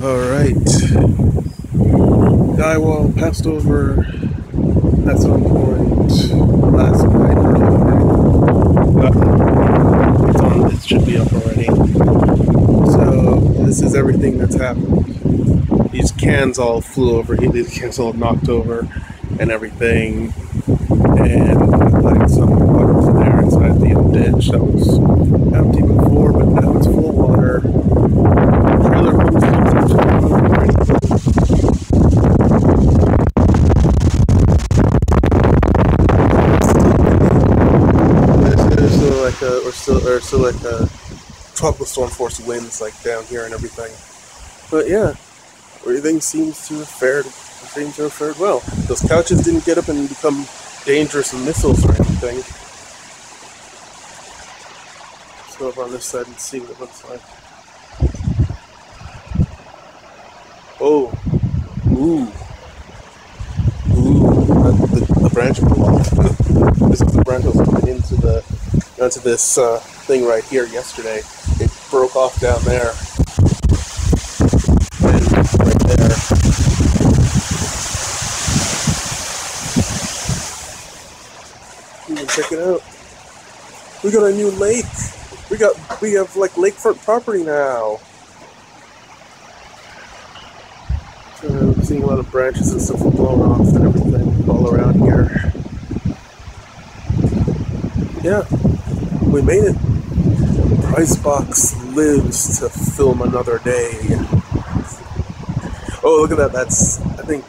Alright. Guy wall passed over at some point last night, early. It should be up already. So this is everything that's happened. These cans all flew over, these cans all knocked over and everything. And like some water over there inside the ditch that was empty before, but now it's full of water. Trailer homes there's still like a tropical storm force winds like down here and everything. But yeah, everything seems to have fared well. Those couches didn't get up and become dangerous missiles or anything. Let's go over on this side and see what it looks like. Oh, ooh, the branch blew off. This is the branch was coming into this thing right here yesterday. It broke off down there and right there. You can check it out. We got a new lake. We have like lakefront property now. So I'm seeing a lot of branches and stuff blown off and everything all around here. Yeah, we made it. Icebox lives to film another day. Oh, look at that. That's, I think,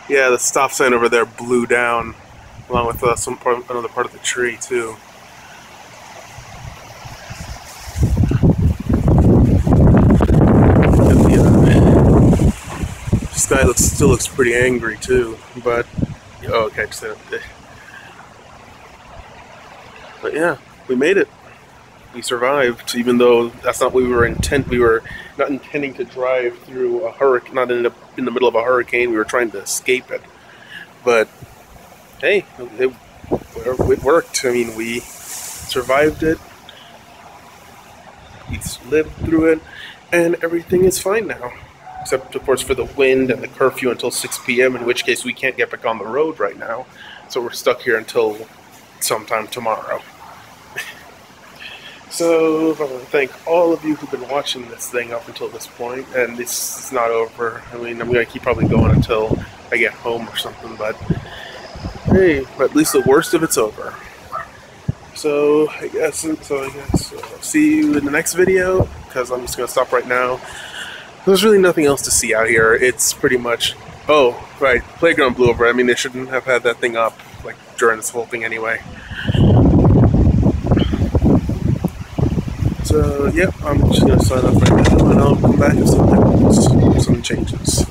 yeah, the stop sign over there blew down, along with another part of the tree too. The sky still looks pretty angry too, but oh, okay, just but yeah, we made it. We survived, even though that's not what we were We were not intending to drive through a hurricane, not in the middle of a hurricane. We were trying to escape it. But hey, it worked. I mean, we survived it. We lived through it, and everything is fine now. Except, of course, for the wind and the curfew until 6 p.m., in which case we can't get back on the road right now. So we're stuck here until sometime tomorrow. So I want to thank all of you who've been watching this thing up until this point, and it's not over. I mean, I'm going to keep probably going until I get home or something, but hey, at least the worst of it's over. So I guess I'll see you in the next video, because I'm just going to stop right now. There's really nothing else to see out here. It's pretty much, oh, right, playground blew over. I mean, they shouldn't have had that thing up, like, during this whole thing anyway. So, yeah, I'm just going to sign off right now, and I'll come back if something changes.